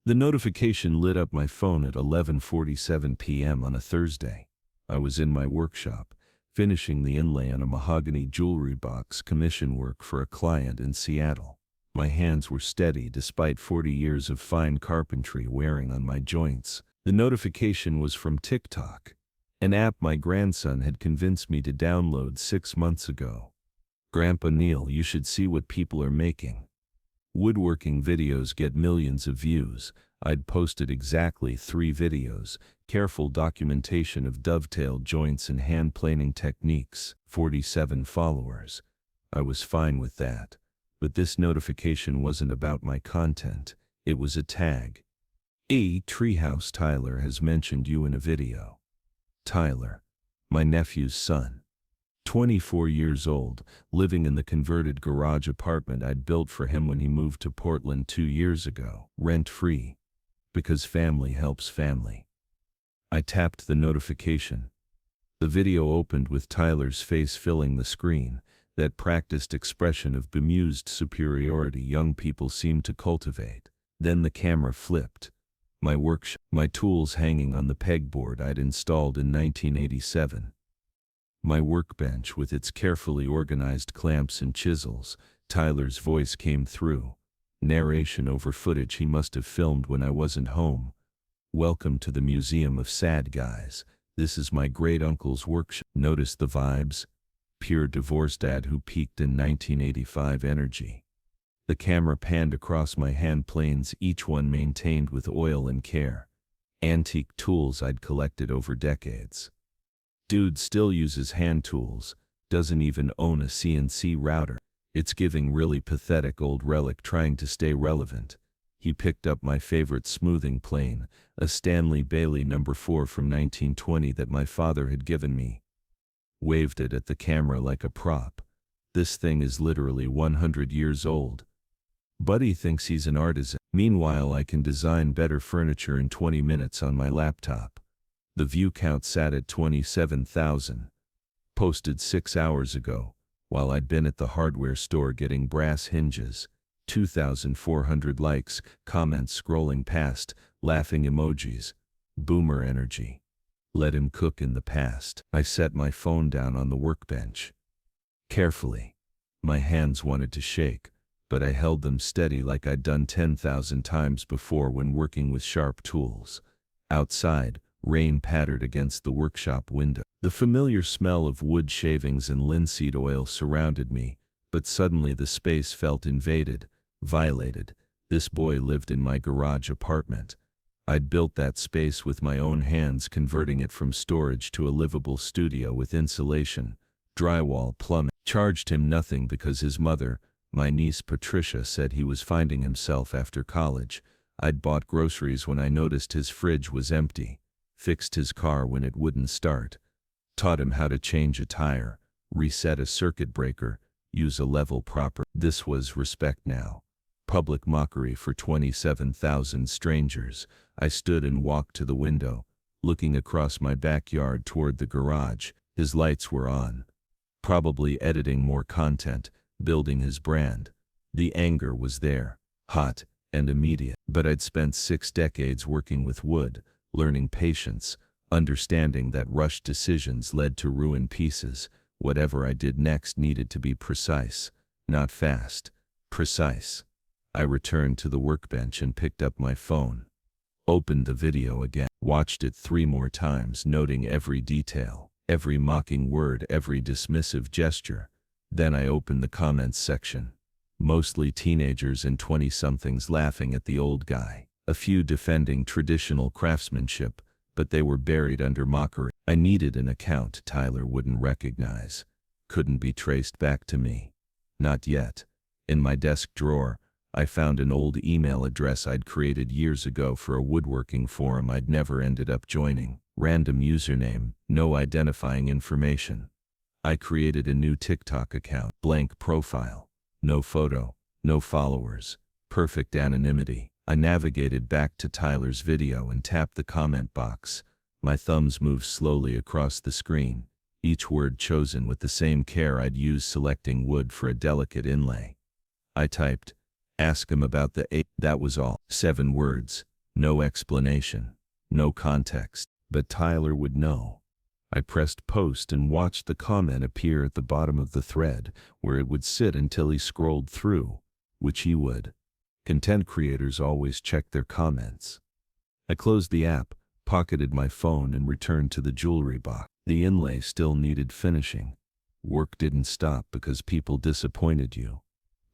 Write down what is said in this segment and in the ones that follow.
The notification lit up my phone at 11:47 p.m. on a Thursday. I was in my workshop, finishing the inlay on a mahogany jewelry box, commission work for a client in Seattle. My hands were steady despite 40 years of fine carpentry wearing on my joints. The notification was from TikTok, an app my grandson had convinced me to download 6 months ago. "Grandpa Neil, you should see what people are making. Woodworking videos get millions of views." I'd posted exactly 3 videos, careful documentation of dovetail joints and hand planing techniques, 47 followers. I was fine with that. But this notification wasn't about my content. It was a tag. Treehouse Tyler has mentioned you in a video. Tyler, my nephew's son. 24 years old, living in the converted garage apartment I'd built for him when he moved to Portland 2 years ago, rent-free. Because family helps family. I tapped the notification. The video opened with Tyler's face filling the screen, that practiced expression of bemused superiority young people seem to cultivate. Then the camera flipped. My workshop, my tools hanging on the pegboard I'd installed in 1987. My workbench with its carefully organized clamps and chisels. Tyler's voice came through. Narration over footage he must have filmed when I wasn't home. "Welcome to the Museum of Sad Guys. This is my great-uncle's workshop." Notice the vibes? Pure divorced dad who peaked in 1985 energy. The camera panned across my hand planes, each one maintained with oil and care. Antique tools I'd collected over decades. Dude still uses hand tools, doesn't even own a CNC router. It's giving really pathetic old Relic trying to stay relevant. He picked up my favorite smoothing plane, a Stanley Bailey No. 4 from 1920 that my father had given me. Waved it at the camera like a prop. "This thing is literally 100 years old." Buddy thinks he's an artisan. Meanwhile, I can design better furniture in 20 minutes on my laptop. The view count sat at 27,000. Posted 6 hours ago, while I'd been at the hardware store getting brass hinges. 2,400 likes, comments scrolling past, laughing emojis. Boomer energy. Let him cook in the past. I set my phone down on the workbench. Carefully. My hands wanted to shake, but I held them steady like I'd done 10,000 times before when working with sharp tools. Outside, rain pattered against the workshop window. The familiar smell of wood shavings and linseed oil surrounded me, but suddenly the space felt invaded, violated. This boy lived in my garage apartment. I'd built that space with my own hands, converting it from storage to a livable studio with insulation, drywall, plumbing. Charged him nothing because his mother, my niece Patricia, said he was finding himself after college. I'd bought groceries when I noticed his fridge was empty, fixed his car when it wouldn't start, taught him how to change a tire, reset a circuit breaker, use a level proper. This was respect now. Public mockery for 27,000 strangers. I stood and walked to the window, looking across my backyard toward the garage. His lights were on. Probably editing more content, building his brand. The anger was there, hot and immediate. But I'd spent 6 decades working with wood, learning patience, understanding that rushed decisions led to ruined pieces. Whatever I did next needed to be precise, not fast, precise. I returned to the workbench and picked up my phone. Opened the video again, watched it 3 more times, noting every detail, every mocking word, every dismissive gesture. Then I opened the comments section. Mostly teenagers and 20-somethings laughing at the old guy. A few defending traditional craftsmanship, but they were buried under mockery. I needed an account Tyler wouldn't recognize. Couldn't be traced back to me. Not yet. In my desk drawer, I found an old email address I'd created years ago for a woodworking forum I'd never ended up joining. Random username, no identifying information. I created a new TikTok account, blank profile, no photo, no followers, perfect anonymity. I navigated back to Tyler's video and tapped the comment box. My thumbs moved slowly across the screen, each word chosen with the same care I'd use selecting wood for a delicate inlay. I typed, "Ask him about the 8." That was all. 7 words, No explanation. No context. But Tyler would know. I pressed post and watched the comment appear at the bottom of the thread, where it would sit until he scrolled through, which he would. Content creators always check their comments. I closed the app, pocketed my phone, and returned to the jewelry box. The inlay still needed finishing. Work didn't stop because people disappointed you.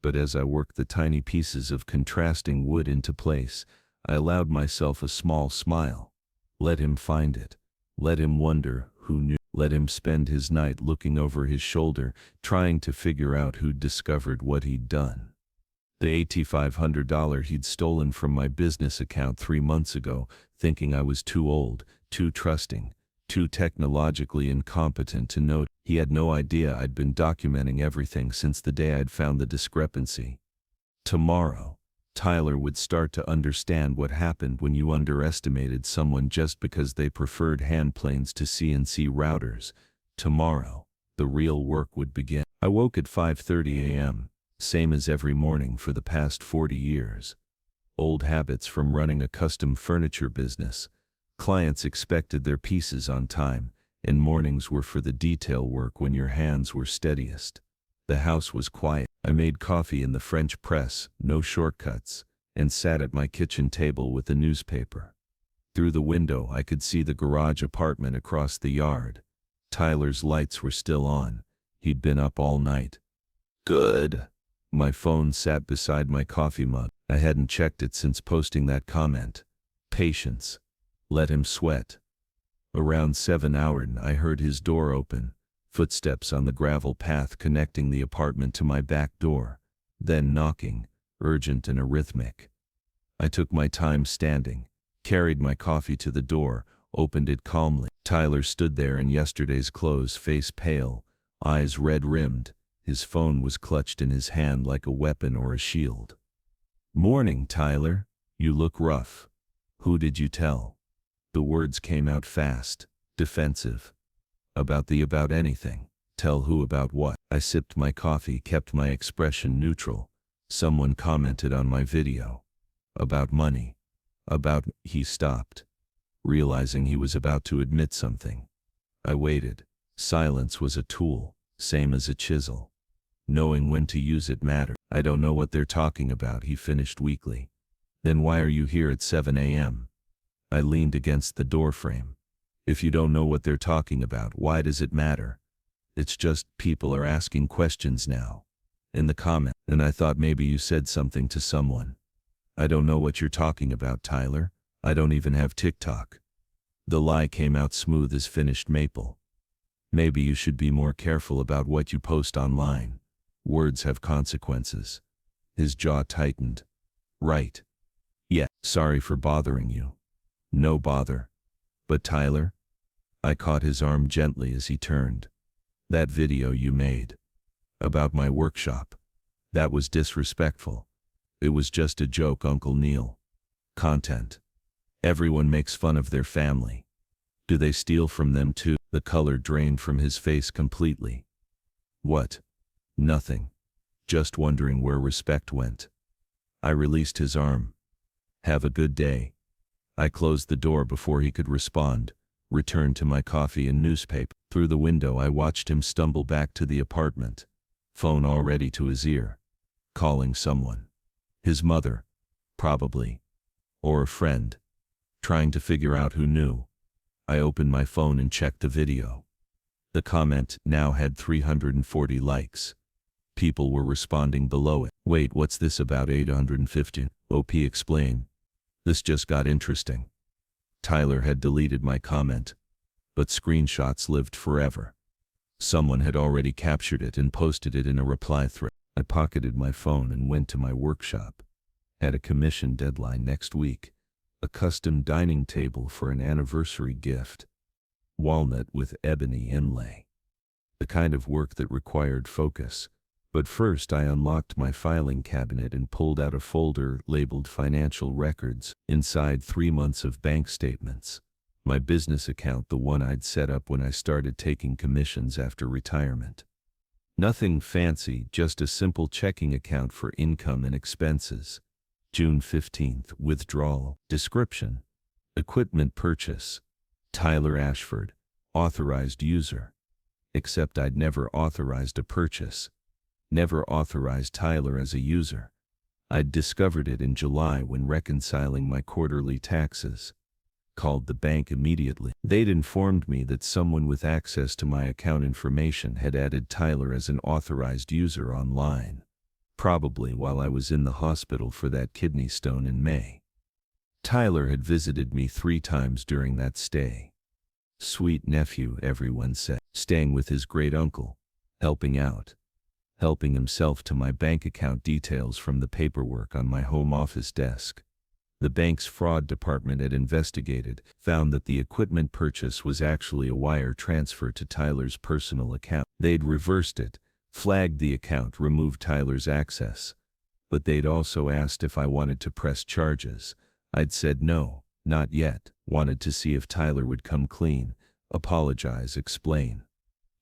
But as I worked the tiny pieces of contrasting wood into place, I allowed myself a small smile. Let him find it. Let him wonder who knew. Let him spend his night looking over his shoulder, trying to figure out who'd discovered what he'd done. The $8,500 he'd stolen from my business account 3 months ago, thinking I was too old, too trusting, too technologically incompetent to note. He had no idea I'd been documenting everything since the day I'd found the discrepancy. Tomorrow, Tyler would start to understand what happened when you underestimated someone just because they preferred hand planes to CNC routers. Tomorrow, the real work would begin. I woke at 5:30 a.m., same as every morning for the past 40 years. Old habits from running a custom furniture business. Clients expected their pieces on time, and mornings were for the detail work when your hands were steadiest. The house was quiet. I made coffee in the French press, no shortcuts, and sat at my kitchen table with a newspaper. Through the window I could see the garage apartment across the yard. Tyler's lights were still on. He'd been up all night. Good. My phone sat beside my coffee mug. I hadn't checked it since posting that comment. Patience. Let him sweat. Around 7 hours I heard his door open, footsteps on the gravel path connecting the apartment to my back door, then knocking, urgent and arrhythmic. I took my time standing, carried my coffee to the door, opened it calmly. Tyler stood there in yesterday's clothes, face pale, eyes red-rimmed. His phone was clutched in his hand like a weapon or a shield. "Morning, Tyler. You look rough. Who did you tell?" The words came out fast, defensive. About anything. Tell who about what? I sipped my coffee, kept my expression neutral. Someone commented on my video. About money. He stopped, realizing he was about to admit something. I waited. Silence was a tool, same as a chisel. Knowing when to use it mattered. "I don't know what they're talking about," he finished weakly. "Then why are you here at 7 a.m.? I leaned against the doorframe. "If you don't know what they're talking about, why does it matter? It's just people are asking questions now. In the comment, and I thought maybe you said something to someone." "I don't know what you're talking about, Tyler. I don't even have TikTok." The lie came out smooth as finished maple. "Maybe you should be more careful about what you post online. Words have consequences." His jaw tightened. "Right. Yeah, sorry for bothering you." "No bother." "But Tyler?" I caught his arm gently as he turned. "That video you made. About my workshop. That was disrespectful. It was just a joke, Uncle Neil. Content. Everyone makes fun of their family. Do they steal from them too?" The color drained from his face completely. "What? Nothing. Just wondering where respect went." I released his arm. "Have a good day." I closed the door before he could respond, returned to my coffee and newspaper. Through the window I watched him stumble back to the apartment, phone already to his ear. Calling someone. His mother. Probably. Or a friend. Trying to figure out who knew. I opened my phone and checked the video. The comment now had 340 likes. People were responding below it. "Wait, what's this about 850? OP explain. This just got interesting." Tyler had deleted my comment, but screenshots lived forever. Someone had already captured it and posted it in a reply thread. I pocketed my phone and went to my workshop. Had a commission deadline next week. A custom dining table for an anniversary gift. Walnut with ebony inlay. The kind of work that required focus. But first I unlocked my filing cabinet and pulled out a folder labeled financial records. Inside 3 months of bank statements. My business account, the one I'd set up when I started taking commissions after retirement. Nothing fancy, just a simple checking account for income and expenses. June 15th, withdrawal. Description: equipment purchase. Tyler Ashford, authorized user. Except I'd never authorized a purchase. Never authorized Tyler as a user. I'd discovered it in July when reconciling my quarterly taxes. Called the bank immediately. They'd informed me that someone with access to my account information had added Tyler as an authorized user online. Probably while I was in the hospital for that kidney stone in May. Tyler had visited me 3 times during that stay. Sweet nephew, everyone said. Staying with his great uncle. Helping out. Helping himself to my bank account details from the paperwork on my home office desk. The bank's fraud department had investigated, found that the equipment purchase was actually a wire transfer to Tyler's personal account. They'd reversed it, flagged the account, removed Tyler's access. But they'd also asked if I wanted to press charges. I'd said no, not yet. Wanted to see if Tyler would come clean, apologize, explain.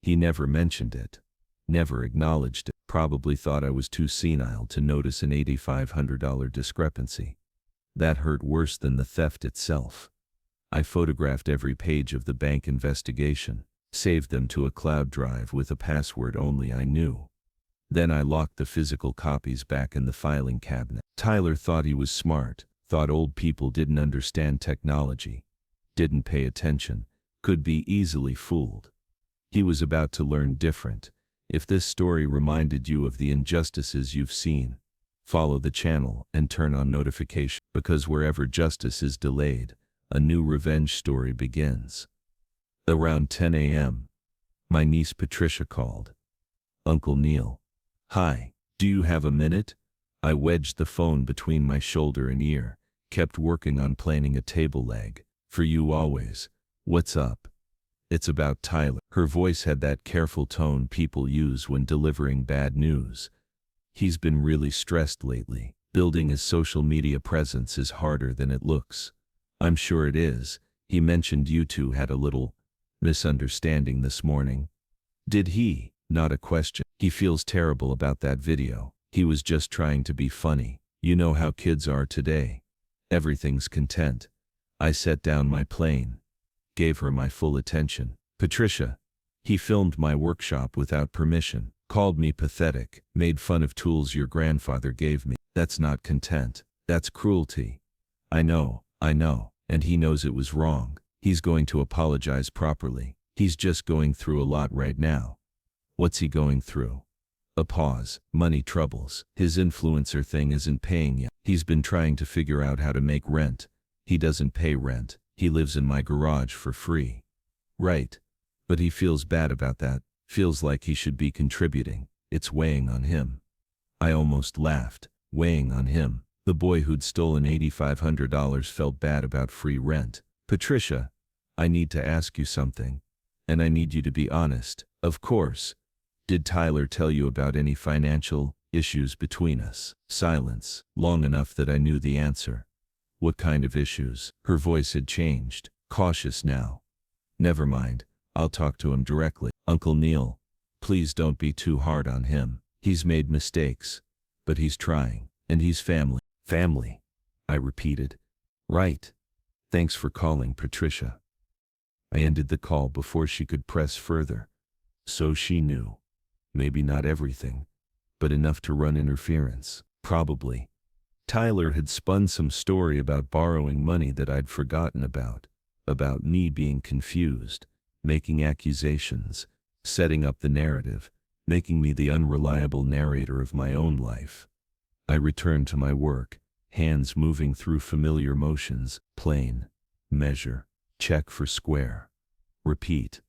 He never mentioned it. Never acknowledged it. Probably thought I was too senile to notice an $8,500 discrepancy. That hurt worse than the theft itself. I photographed every page of the bank investigation, saved them to a cloud drive with a password only I knew. Then I locked the physical copies back in the filing cabinet. Tyler thought he was smart, thought old people didn't understand technology, didn't pay attention, could be easily fooled. He was about to learn different. If this story reminded you of the injustices you've seen, follow the channel and turn on notifications, because wherever justice is delayed, a new revenge story begins. Around 10 a.m., my niece Patricia called. Uncle Neil. Hi, do you have a minute? I wedged the phone between my shoulder and ear, kept working on planning a table leg. For you always. What's up? It's about Tyler. Her voice had that careful tone people use when delivering bad news. He's been really stressed lately. Building his social media presence is harder than it looks. I'm sure it is. He mentioned you two had a little misunderstanding this morning. Did he? Not a question. He feels terrible about that video. He was just trying to be funny. You know how kids are today. Everything's content. I set down my plane. Gave her my full attention. Patricia. He filmed my workshop without permission. Called me pathetic, made fun of tools your grandfather gave me. That's not content. That's cruelty. I know, and he knows it was wrong. He's going to apologize properly. He's just going through a lot right now. What's he going through? A pause. Money troubles. His influencer thing isn't paying yet. He's been trying to figure out how to make rent. He doesn't pay rent. He lives in my garage for free. Right. But he feels bad about that. Feels like he should be contributing. It's weighing on him. I almost laughed. Weighing on him. The boy who'd stolen $8,500 felt bad about free rent. Patricia, I need to ask you something. And I need you to be honest. Of course. Did Tyler tell you about any financial issues between us? Silence. Long enough that I knew the answer. What kind of issues? Her voice had changed. Cautious now. Never mind. I'll talk to him directly. Uncle Neil, please don't be too hard on him. He's made mistakes. But he's trying. And he's family. Family, I repeated. Right. Thanks for calling, Patricia. I ended the call before she could press further. So she knew. Maybe not everything, but enough to run interference. Probably. Tyler had spun some story about borrowing money that I'd forgotten about me being confused, making accusations, setting up the narrative, making me the unreliable narrator of my own life. I returned to my work, hands moving through familiar motions, plane, measure, check for square, repeat.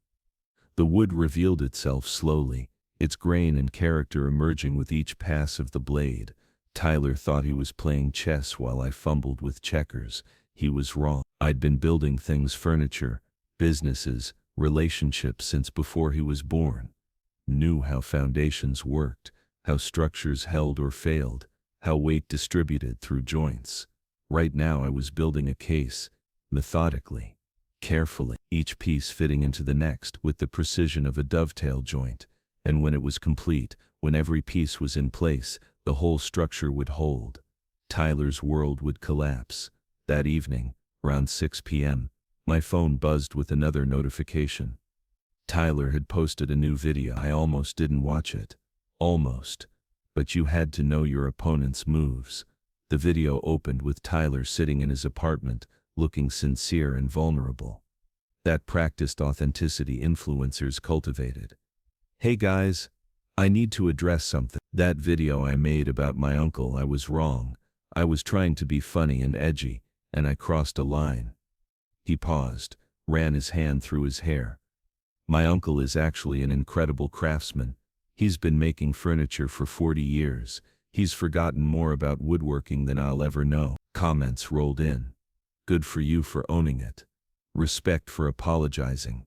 The wood revealed itself slowly, its grain and character emerging with each pass of the blade. Tyler thought he was playing chess while I fumbled with checkers. He was wrong. I'd been building things, furniture, businesses, relationships since before he was born. Knew how foundations worked, how structures held or failed, how weight distributed through joints. Right now I was building a case, methodically, carefully, each piece fitting into the next with the precision of a dovetail joint. And when it was complete, when every piece was in place, the whole structure would hold. Tyler's world would collapse. That evening, around 6 p.m., my phone buzzed with another notification. Tyler had posted a new video. I almost didn't watch it. Almost. But you had to know your opponent's moves. The video opened with Tyler sitting in his apartment, looking sincere and vulnerable. That practiced authenticity influencers cultivated. Hey guys, I need to address something. That video I made about my uncle, I was wrong. I was trying to be funny and edgy, and I crossed a line. He paused, ran his hand through his hair. My uncle is actually an incredible craftsman. He's been making furniture for 40 years. He's forgotten more about woodworking than I'll ever know. Comments rolled in. Good for you for owning it. Respect for apologizing.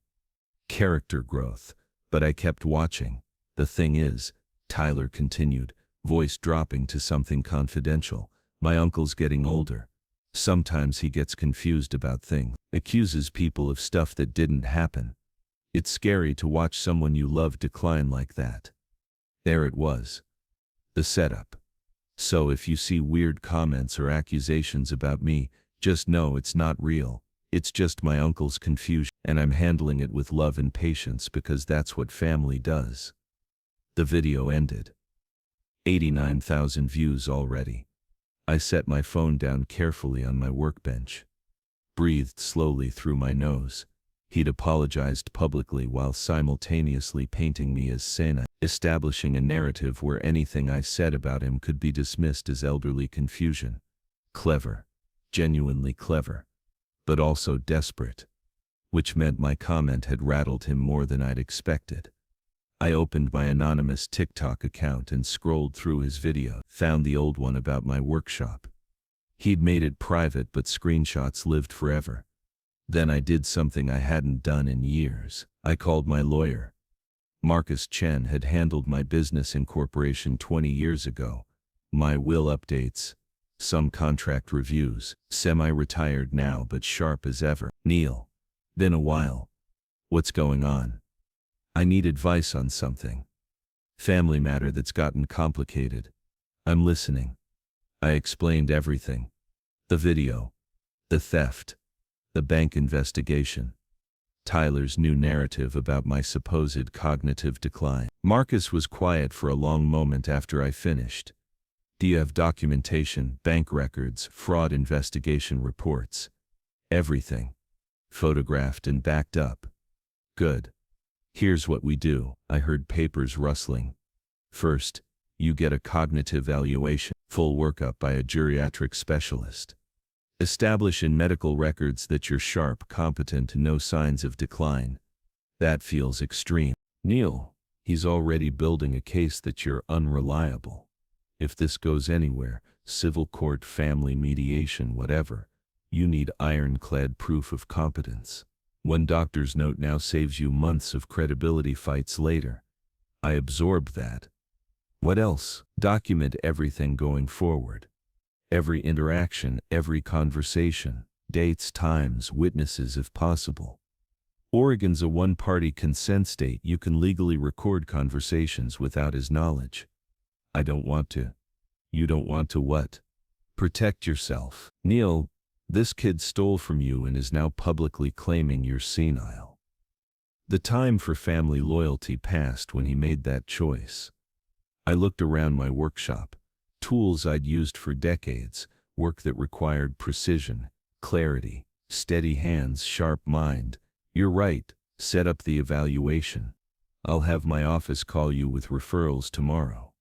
Character growth. But I kept watching. The thing is, Tyler continued, voice dropping to something confidential, my uncle's getting older. Sometimes he gets confused about things, accuses people of stuff that didn't happen. It's scary to watch someone you love decline like that. There it was. The setup. So if you see weird comments or accusations about me, just know it's not real. It's just my uncle's confusion, and I'm handling it with love and patience because that's what family does. The video ended. 89,000 views already. I set my phone down carefully on my workbench. Breathed slowly through my nose. He'd apologized publicly while simultaneously painting me as sane, establishing a narrative where anything I said about him could be dismissed as elderly confusion. Clever. Genuinely clever. But also desperate. Which meant my comment had rattled him more than I'd expected. I opened my anonymous TikTok account and scrolled through his video, found the old one about my workshop. He'd made it private, but screenshots lived forever. Then I did something I hadn't done in years. I called my lawyer. Marcus Chen had handled my business incorporation 20 years ago. My will updates. Some contract reviews. Semi-retired now but sharp as ever. Neil. Been a while. What's going on? I need advice on something. Family matter that's gotten complicated. I'm listening. I explained everything. The video. The theft. The bank investigation. Tyler's new narrative about my supposed cognitive decline. Marcus was quiet for a long moment after I finished. Do you have documentation, bank records, fraud investigation reports? Everything. Photographed and backed up. Good. Here's what we do. I heard papers rustling. First, you get a cognitive evaluation, full workup by a geriatric specialist. Establish in medical records that you're sharp, competent, and no signs of decline. That feels extreme. Neil, he's already building a case that you're unreliable. If this goes anywhere, civil court, family mediation, whatever, you need ironclad proof of competence. One doctor's note now saves you months of credibility fights later. I absorbed that. What else? Document everything going forward. Every interaction, every conversation, dates, times, witnesses if possible. Oregon's a one-party consent state. You can legally record conversations without his knowledge. I don't want to. You don't want to what? Protect yourself. Neil, this kid stole from you and is now publicly claiming you're senile. The time for family loyalty passed when he made that choice. I looked around my workshop. Tools I'd used for decades, work that required precision, clarity, steady hands, sharp mind. You're right, set up the evaluation. I'll have my office call you with referrals tomorrow.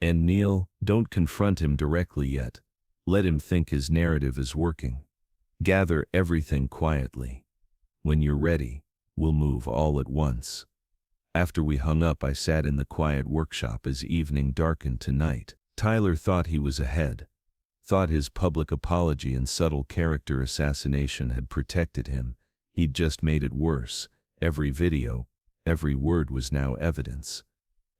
And Neil, don't confront him directly yet. Let him think his narrative is working. Gather everything quietly. When you're ready, we'll move all at once. After we hung up, I sat in the quiet workshop as evening darkened to night. Tyler thought he was ahead. Thought his public apology and subtle character assassination had protected him. He'd just made it worse. Every video, every word was now evidence.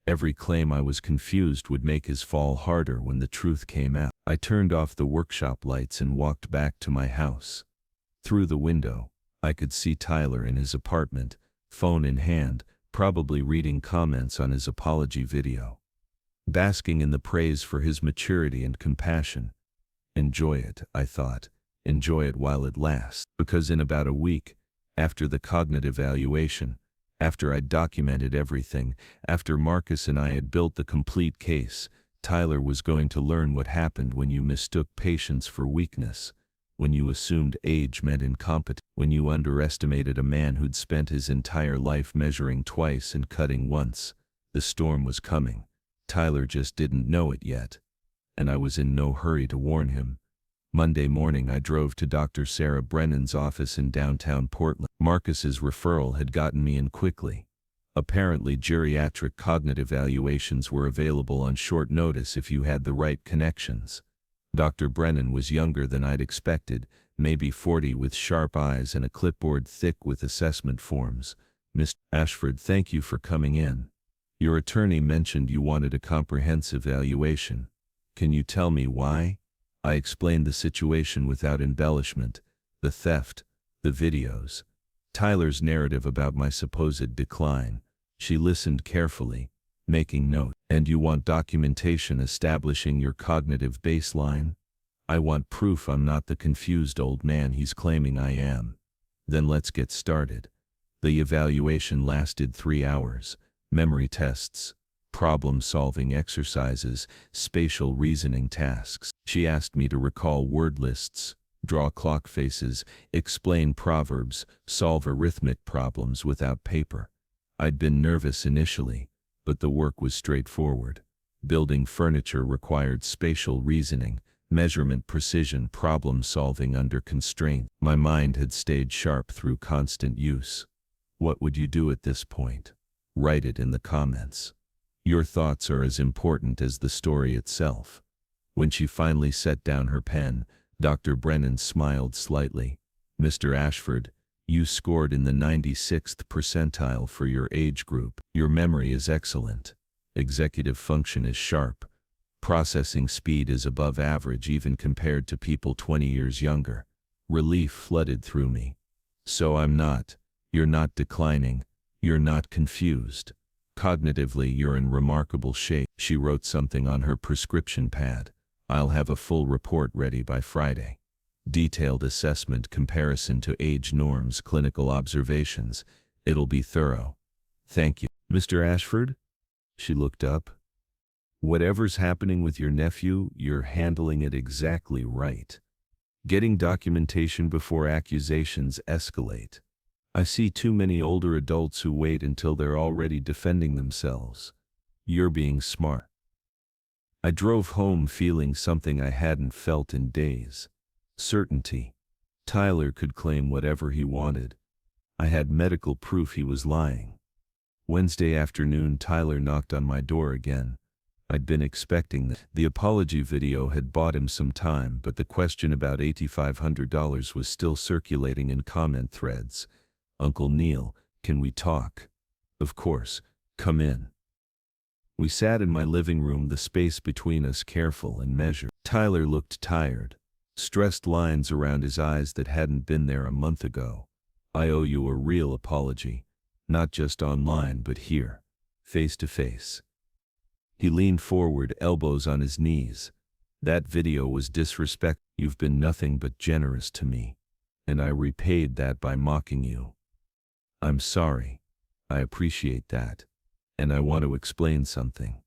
Every claim I was confused would make his fall harder when the truth came out. I turned off the workshop lights and walked back to my house. Through the window, I could see Tyler in his apartment, phone in hand, probably reading comments on his apology video. Basking in the praise for his maturity and compassion. Enjoy it, I thought. Enjoy it while it lasts. Because in about a week, after the cognitive evaluation, after I'd documented everything, after Marcus and I had built the complete case, Tyler was going to learn what happened when you mistook patience for weakness, when you assumed age meant incompetence, when you underestimated a man who'd spent his entire life measuring twice and cutting once. The storm was coming. Tyler just didn't know it yet. And I was in no hurry to warn him. Monday morning I drove to Dr. Sarah Brennan's office in downtown Portland. Marcus's referral had gotten me in quickly. Apparently geriatric cognitive evaluations were available on short notice if you had the right connections. Dr. Brennan was younger than I'd expected, maybe 40, with sharp eyes and a clipboard thick with assessment forms. Mr. Ashford, thank you for coming in. Your attorney mentioned you wanted a comprehensive evaluation. Can you tell me why? I explained the situation without embellishment, the theft, the videos, Tyler's narrative about my supposed decline. She listened carefully, making note. And you want documentation establishing your cognitive baseline? I want proof I'm not the confused old man he's claiming I am. Then let's get started. The evaluation lasted 3 hours. Memory tests, problem-solving exercises, spatial reasoning tasks. She asked me to recall word lists, draw clock faces, explain proverbs, solve arithmetic problems without paper. I'd been nervous initially, but the work was straightforward. Building furniture required spatial reasoning, measurement precision, problem-solving under constraint. My mind had stayed sharp through constant use. What would you do at this point? Write it in the comments. Your thoughts are as important as the story itself. When she finally set down her pen, Dr. Brennan smiled slightly. Mr. Ashford, you scored in the 96th percentile for your age group. Your memory is excellent. Executive function is sharp. Processing speed is above average even compared to people 20 years younger. Relief flooded through me. So you're not declining. You're not confused. Cognitively, you're in remarkable shape. She wrote something on her prescription pad. I'll have a full report ready by Friday. Detailed assessment, comparison to age norms, clinical observations. It'll be thorough. Thank you. Mr. Ashford? She looked up. Whatever's happening with your nephew, you're handling it exactly right. Getting documentation before accusations escalate. I see too many older adults who wait until they're already defending themselves. You're being smart. I drove home feeling something I hadn't felt in days. Certainty. Tyler could claim whatever he wanted. I had medical proof he was lying. Wednesday afternoon, Tyler knocked on my door again. I'd been expecting that. The apology video had bought him some time, but the question about $8,500 was still circulating in comment threads. Uncle Neil, can we talk? Of course, come in. We sat in my living room, the space between us careful and measured. Tyler looked tired, stressed lines around his eyes that hadn't been there a month ago. I owe you a real apology, not just online but here, face to face. He leaned forward, elbows on his knees. That video was disrespect. You've been nothing but generous to me, and I repaid that by mocking you. I'm sorry. I appreciate that. And I want to explain something.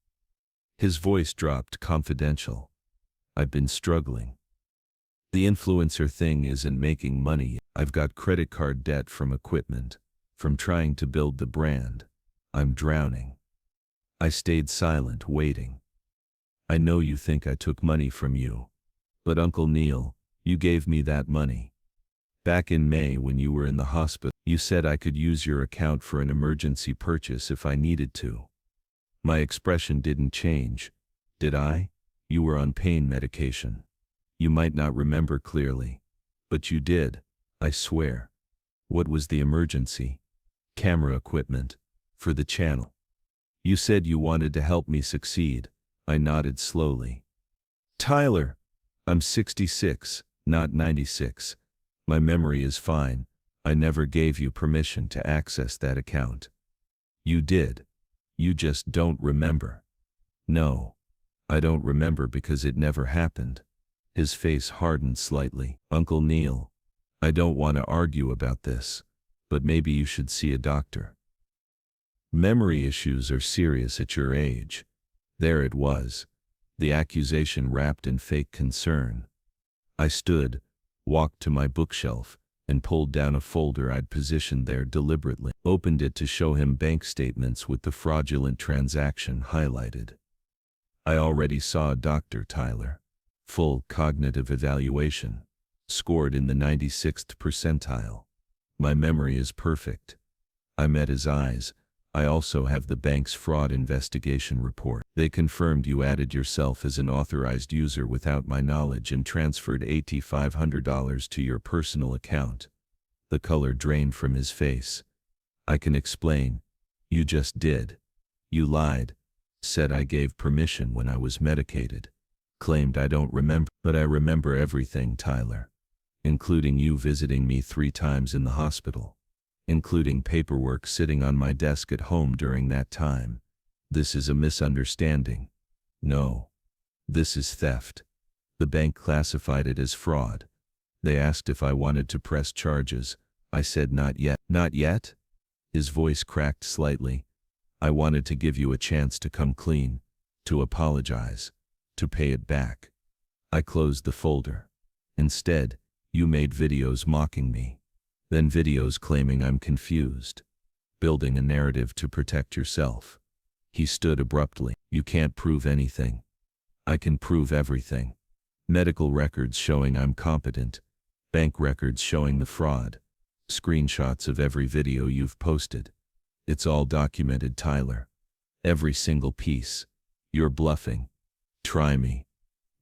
His voice dropped, confidential. I've been struggling. The influencer thing isn't making money. I've got credit card debt from equipment, from trying to build the brand. I'm drowning. I stayed silent, waiting. I know you think I took money from you. But Uncle Neil, you gave me that money. Back in May when you were in the hospital, you said I could use your account for an emergency purchase if I needed to. My expression didn't change, did I? You were on pain medication. You might not remember clearly, but you did, I swear. What was the emergency? Camera equipment, for the channel. You said you wanted to help me succeed. I nodded slowly. Tyler, I'm 66, not 96. My memory is fine. I never gave you permission to access that account. You did. You just don't remember. No, I don't remember because it never happened. His face hardened slightly. Uncle Neil, I don't want to argue about this, but maybe you should see a doctor. Memory issues are serious at your age. There it was, the accusation wrapped in fake concern. I stood, walked to my bookshelf, and pulled down a folder I'd positioned there deliberately. Opened it to show him bank statements with the fraudulent transaction highlighted. I already saw a doctor, Tyler. Full cognitive evaluation. Scored in the 96th percentile. My memory is perfect. I met his eyes. I also have the bank's fraud investigation report. They confirmed you added yourself as an authorized user without my knowledge and transferred $8,500 to your personal account. The color drained from his face. I can explain. You just did. You lied. Said I gave permission when I was medicated. Claimed I don't remember, but I remember everything, Tyler. Including you visiting me 3 times in the hospital. Including paperwork sitting on my desk at home during that time. This is a misunderstanding. No. This is theft. The bank classified it as fraud. They asked if I wanted to press charges. I said not yet. Not yet? His voice cracked slightly. I wanted to give you a chance to come clean, to apologize, to pay it back. I closed the folder. Instead, you made videos mocking me. Then videos claiming I'm confused. Building a narrative to protect yourself. He stood abruptly. You can't prove anything. I can prove everything. Medical records showing I'm competent. Bank records showing the fraud. Screenshots of every video you've posted. It's all documented, Tyler. Every single piece. You're bluffing. Try me.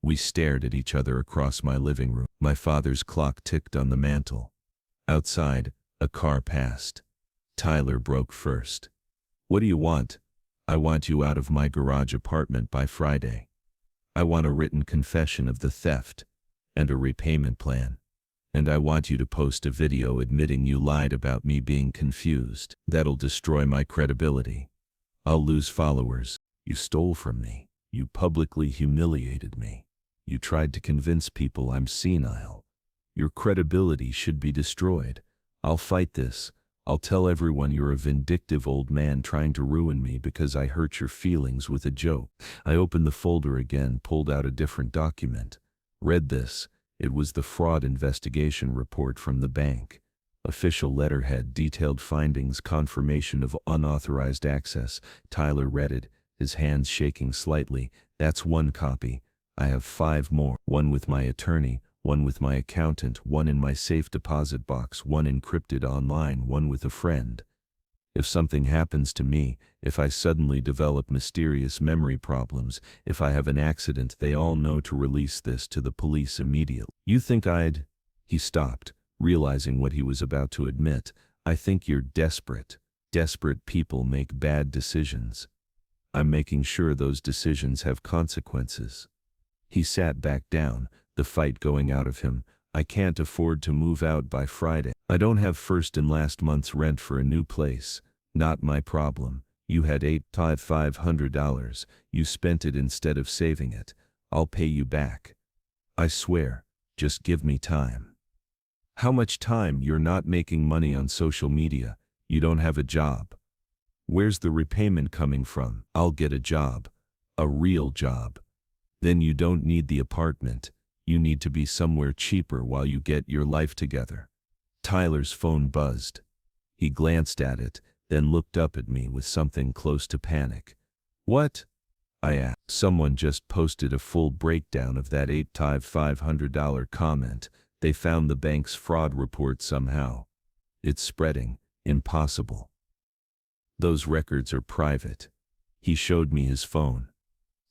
We stared at each other across my living room. My father's clock ticked on the mantel. Outside, a car passed. Tyler broke first. What do you want? I want you out of my garage apartment by Friday. I want a written confession of the theft, and a repayment plan. And I want you to post a video admitting you lied about me being confused. That'll destroy my credibility. I'll lose followers. You stole from me. You publicly humiliated me. You tried to convince people I'm senile. Your credibility should be destroyed. I'll fight this. I'll tell everyone you're a vindictive old man trying to ruin me because I hurt your feelings with a joke. I opened the folder again, pulled out a different document. Read this. It was the fraud investigation report from the bank. Official letterhead, detailed findings, confirmation of unauthorized access. Tyler read it, his hands shaking slightly. That's one copy. I have 5 more. One with my attorney. One with my accountant, one in my safe deposit box, one encrypted online, one with a friend. If something happens to me, if I suddenly develop mysterious memory problems, if I have an accident, they all know to release this to the police immediately. You think I'd... He stopped, realizing what he was about to admit. I think you're desperate. Desperate people make bad decisions. I'm making sure those decisions have consequences. He sat back down, the fight going out of him. I can't afford to move out by Friday. I don't have first and last month's rent for a new place. Not my problem. You had $8,500. You spent it instead of saving it. I'll pay you back. I swear. Just give me time. How much time? You're not making money on social media. You don't have a job. Where's the repayment coming from? I'll get a job. A real job. Then you don't need the apartment. You need to be somewhere cheaper while you get your life together. Tyler's phone buzzed. He glanced at it, then looked up at me with something close to panic. What? I asked. Someone just posted a full breakdown of that $8,500 comment. They found the bank's fraud report somehow. It's spreading. Impossible. Those records are private. He showed me his phone.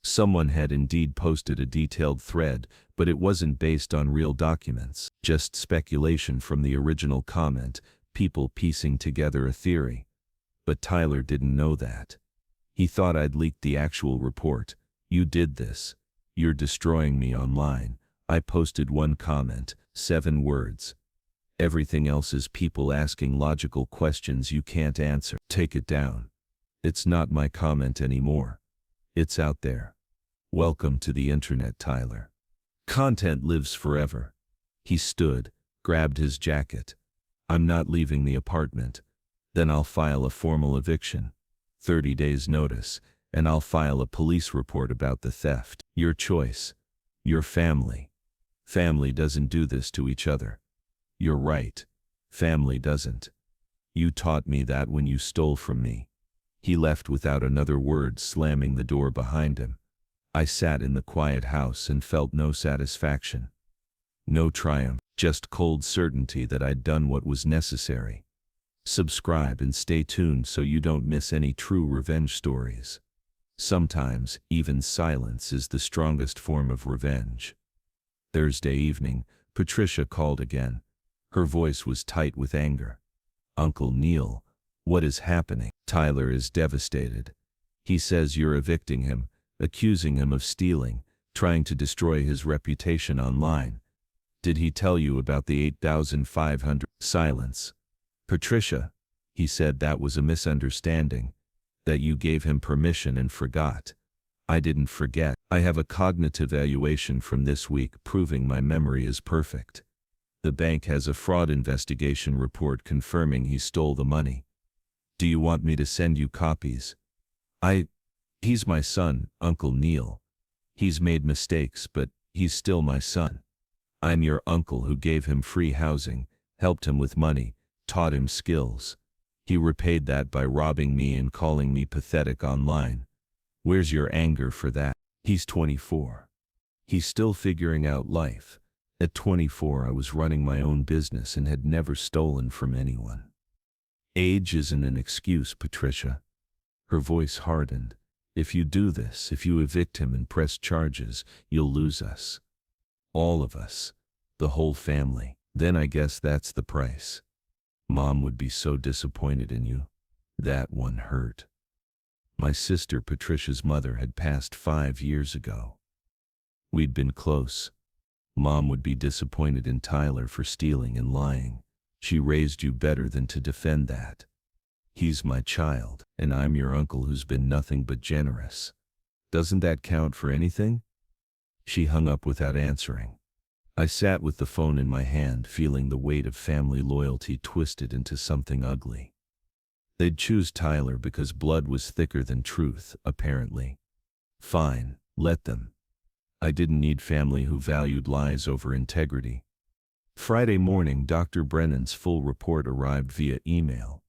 Someone had indeed posted a detailed thread, but it wasn't based on real documents. Just speculation from the original comment, people piecing together a theory. But Tyler didn't know that. He thought I'd leaked the actual report. You did this. You're destroying me online. I posted one comment, 7 words. Everything else is people asking logical questions you can't answer. Take it down. It's not my comment anymore. It's out there. Welcome to the internet, Tyler. Content lives forever. He stood, grabbed his jacket. I'm not leaving the apartment. Then I'll file a formal eviction. 30 days notice, and I'll file a police report about the theft. Your choice. Your family. Family doesn't do this to each other. You're right. Family doesn't. You taught me that when you stole from me. He left without another word, slamming the door behind him. I sat in the quiet house and felt no satisfaction. No triumph, just cold certainty that I'd done what was necessary. Subscribe and stay tuned so you don't miss any true revenge stories. Sometimes, even silence is the strongest form of revenge. Thursday evening, Patricia called again. Her voice was tight with anger. Uncle Neil, what is happening? Tyler is devastated. He says you're evicting him, accusing him of stealing, trying to destroy his reputation online. Did he tell you about the 8,500? Silence. Patricia, he said that was a misunderstanding, that you gave him permission and forgot. I didn't forget. I have a cognitive evaluation from this week proving my memory is perfect. The bank has a fraud investigation report confirming he stole the money. Do you want me to send you copies? He's my son, Uncle Neil. He's made mistakes, but he's still my son. I'm your uncle who gave him free housing, helped him with money, taught him skills. He repaid that by robbing me and calling me pathetic online. Where's your anger for that? He's 24. He's still figuring out life. At 24, I was running my own business and had never stolen from anyone. Age isn't an excuse, Patricia. Her voice hardened. If you do this, if you evict him and press charges, you'll lose us. All of us. The whole family. Then I guess that's the price. Mom would be so disappointed in you. That one hurt. My sister Patricia's mother had passed 5 years ago. We'd been close. Mom would be disappointed in Tyler for stealing and lying. She raised you better than to defend that. He's my child, and I'm your uncle who's been nothing but generous. Doesn't that count for anything? She hung up without answering. I sat with the phone in my hand, feeling the weight of family loyalty twisted into something ugly. They'd choose Tyler because blood was thicker than truth, apparently. Fine, let them. I didn't need family who valued lies over integrity. Friday morning, Dr. Brennan's full report arrived via email.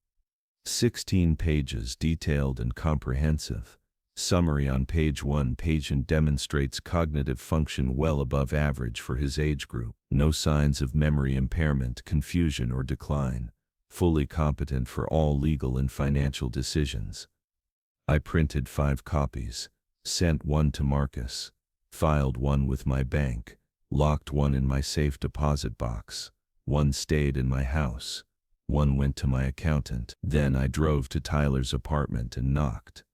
16 pages, detailed and comprehensive. Summary on page 1. Patient demonstrates cognitive function well above average for his age group. No signs of memory impairment, confusion, or decline. Fully competent for all legal and financial decisions. I printed 5 copies, sent 1 to Marcus, filed 1 with my bank, locked 1 in my safe deposit box, 1 stayed in my house, 1 went to my accountant. Then I drove to Tyler's apartment and knocked.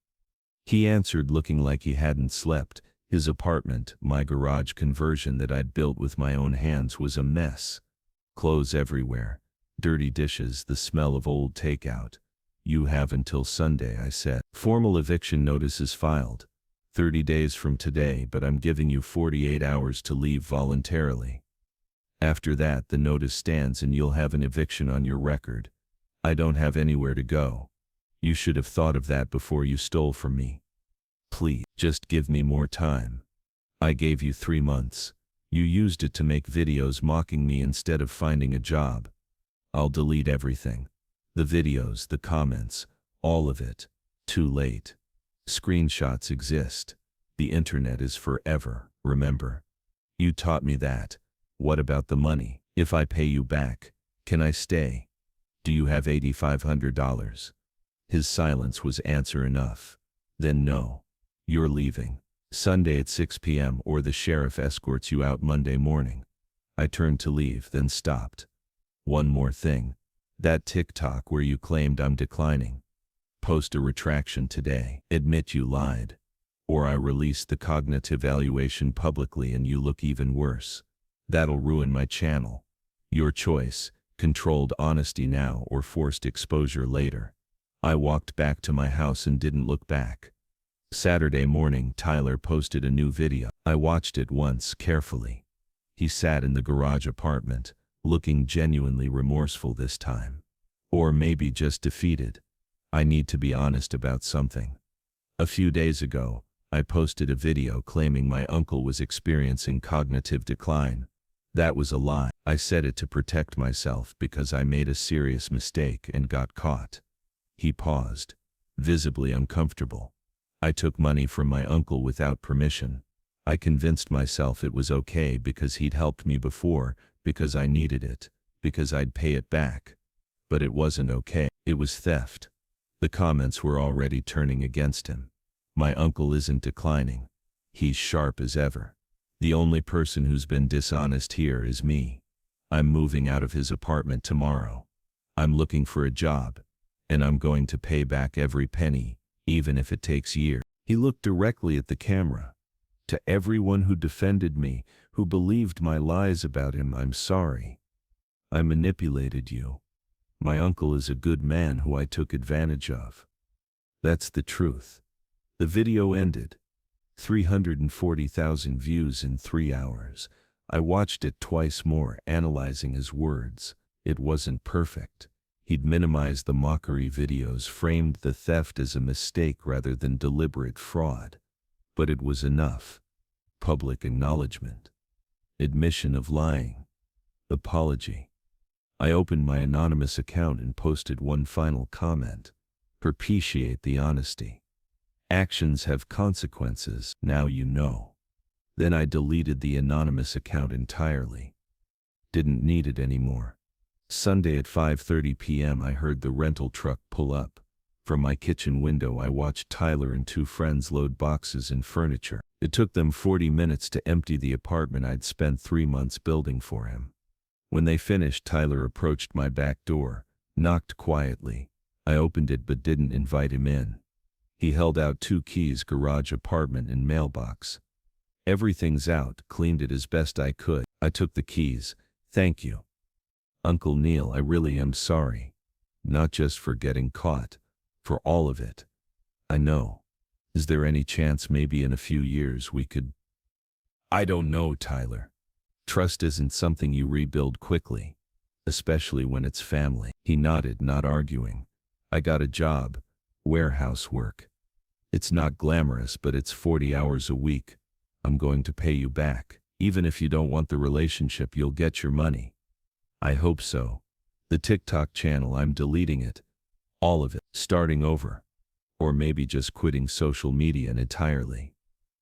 He answered looking like he hadn't slept. His apartment, my garage conversion that I'd built with my own hands, was a mess. Clothes everywhere, dirty dishes, the smell of old takeout. You have until Sunday, I said. Formal eviction notice is filed. 30 days from today, but I'm giving you 48 hours to leave voluntarily. After that, the notice stands and you'll have an eviction on your record. I don't have anywhere to go. You should have thought of that before you stole from me. Please, just give me more time. I gave you 3 months. You used it to make videos mocking me instead of finding a job. I'll delete everything. The videos, the comments, all of it. Too late. Screenshots exist. The internet is forever, remember? You taught me that. What about the money? If I pay you back, can I stay? Do you have $8,500? His silence was answer enough. Then no. You're leaving. Sunday at 6 p.m. or the sheriff escorts you out Monday morning. I turned to leave, then stopped. One more thing. That TikTok where you claimed I'm declining. Post a retraction today. Admit you lied. Or I release the cognitive evaluation publicly and you look even worse. That'll ruin my channel. Your choice, controlled honesty now or forced exposure later. I walked back to my house and didn't look back. Saturday morning, Tyler posted a new video. I watched it once carefully. He sat in the garage apartment, looking genuinely remorseful this time. Or maybe just defeated. I need to be honest about something. A few days ago, I posted a video claiming my uncle was experiencing cognitive decline. That was a lie. I said it to protect myself because I made a serious mistake and got caught. He paused, visibly uncomfortable. I took money from my uncle without permission. I convinced myself it was okay because he'd helped me before, because I needed it, because I'd pay it back. But it wasn't okay. It was theft. The comments were already turning against him. My uncle isn't declining. He's sharp as ever. The only person who's been dishonest here is me. I'm moving out of his apartment tomorrow. I'm looking for a job, and I'm going to pay back every penny, even if it takes years. He looked directly at the camera. To everyone who defended me, who believed my lies about him, I'm sorry. I manipulated you. My uncle is a good man who I took advantage of. That's the truth. The video ended. 340,000 views in 3 hours. I watched it twice more, analyzing his words. It wasn't perfect. He'd minimized the mockery videos, framed the theft as a mistake rather than deliberate fraud. But it was enough. Public acknowledgement. Admission of lying. Apology. I opened my anonymous account and posted one final comment. Appreciate the honesty. Actions have consequences, now you know. Then I deleted the anonymous account entirely. Didn't need it anymore. Sunday at 5:30 p.m. I heard the rental truck pull up. From my kitchen window I watched Tyler and 2 friends load boxes and furniture. It took them 40 minutes to empty the apartment I'd spent 3 months building for him. When they finished, Tyler approached my back door, knocked quietly. I opened it but didn't invite him in. He held out 2 keys, garage, apartment, and mailbox. Everything's out, cleaned it as best I could. I took the keys. Thank you. Uncle Neil, I really am sorry. Not just for getting caught, for all of it. I know. Is there any chance maybe in a few years we could... I don't know, Tyler. Trust isn't something you rebuild quickly, especially when it's family. He nodded, not arguing. I got a job, warehouse work. It's not glamorous, but it's 40 hours a week. I'm going to pay you back. Even if you don't want the relationship, you'll get your money. I hope so. The TikTok channel, I'm deleting it. All of it. Starting over. Or maybe just quitting social media entirely.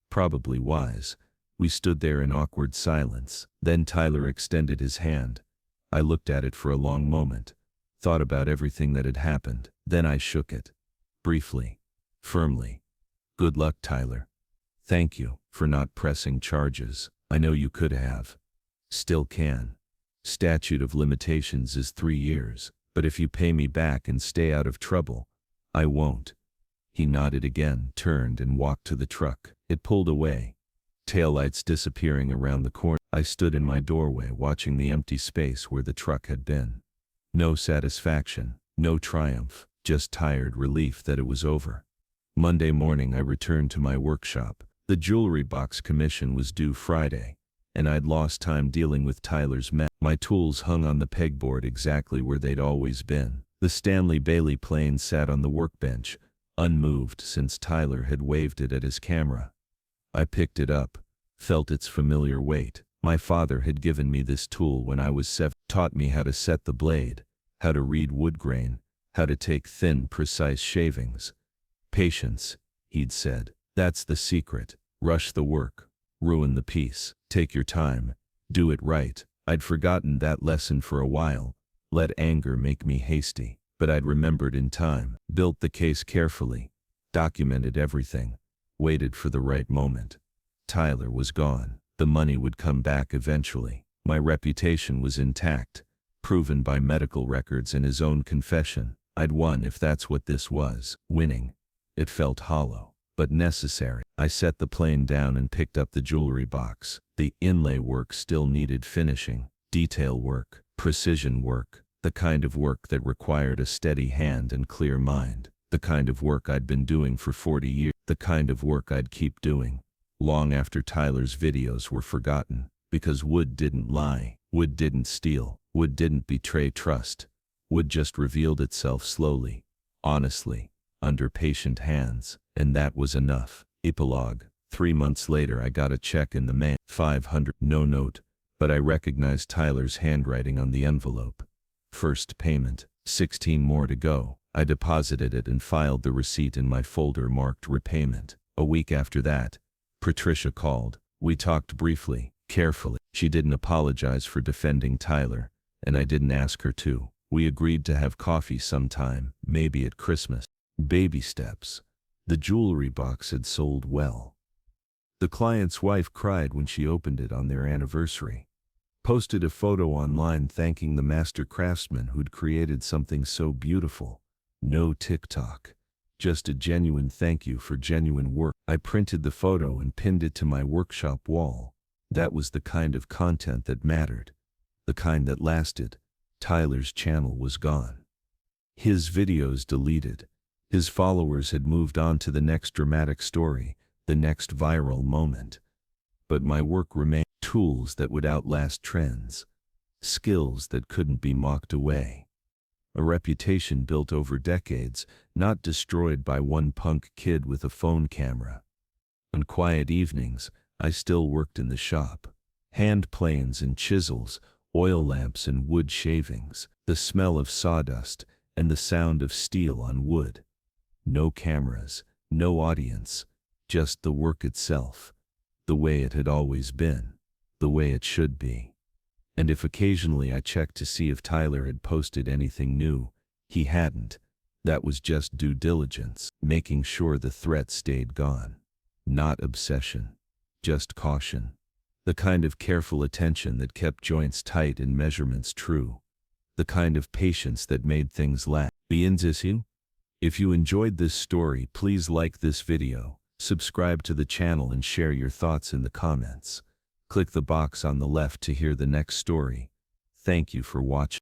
Probably wise. We stood there in awkward silence. Then Tyler extended his hand. I looked at it for a long moment. Thought about everything that had happened. Then I shook it. Briefly. Firmly. Good luck, Tyler. Thank you for not pressing charges. I know you could have. Still can. Statute of limitations is 3 years, but if you pay me back and stay out of trouble, I won't. He nodded again, turned and walked to the truck. It pulled away. Taillights disappearing around the corner. I stood in my doorway watching the empty space where the truck had been. No satisfaction, no triumph, just tired relief that it was over. Monday morning I returned to my workshop. The jewelry box commission was due Friday, and I'd lost time dealing with Tyler's mess. My tools hung on the pegboard exactly where they'd always been. The Stanley Bailey plane sat on the workbench, unmoved since Tyler had waved it at his camera. I picked it up, felt its familiar weight. My father had given me this tool when I was 7, taught me how to set the blade, how to read wood grain, how to take thin, precise shavings. Patience, he'd said. That's the secret. Rush the work. Ruin the piece. Take your time. Do it right. I'd forgotten that lesson for a while. Let anger make me hasty. But I'd remembered in time. Built the case carefully. Documented everything. Waited for the right moment. Tyler was gone. The money would come back eventually. My reputation was intact. Proven by medical records and his own confession. I'd won if that's what this was. Winning. It felt hollow, but necessary. I set the plane down and picked up the jewelry box. The inlay work still needed finishing. Detail work, precision work, the kind of work that required a steady hand and clear mind. The kind of work I'd been doing for 40 years. The kind of work I'd keep doing, long after Tyler's videos were forgotten. Because wood didn't lie, wood didn't steal, wood didn't betray trust. Wood just revealed itself slowly, honestly, under patient hands, and that was enough. Epilogue. 3 months later I got a check in the mail. 500, no note, but I recognized Tyler's handwriting on the envelope. First payment, 16 more to go. I deposited it and filed the receipt in my folder marked repayment. A week after that, Patricia called. We talked briefly, carefully. She didn't apologize for defending Tyler, and I didn't ask her to. We agreed to have coffee sometime, maybe at Christmas. Baby steps. The jewelry box had sold well. The client's wife cried when she opened it on their anniversary. Posted a photo online thanking the master craftsman who'd created something so beautiful. No TikTok. Just a genuine thank you for genuine work. I printed the photo and pinned it to my workshop wall. That was the kind of content that mattered. The kind that lasted. Tyler's channel was gone. His videos deleted. His followers had moved on to the next dramatic story, the next viral moment. But my work remained. Tools that would outlast trends. Skills that couldn't be mocked away. A reputation built over decades, not destroyed by one punk kid with a phone camera. On quiet evenings, I still worked in the shop. Hand planes and chisels, oil lamps and wood shavings, the smell of sawdust, and the sound of steel on wood. No cameras, no audience, just the work itself, the way it had always been, the way it should be. And if occasionally I checked to see if Tyler had posted anything new, he hadn't. That was just due diligence, making sure the threat stayed gone. Not obsession, just caution. The kind of careful attention that kept joints tight and measurements true. The kind of patience that made things last. If you enjoyed this story, please like this video, subscribe to the channel and share your thoughts in the comments. Click the box on the left to hear the next story. Thank you for watching.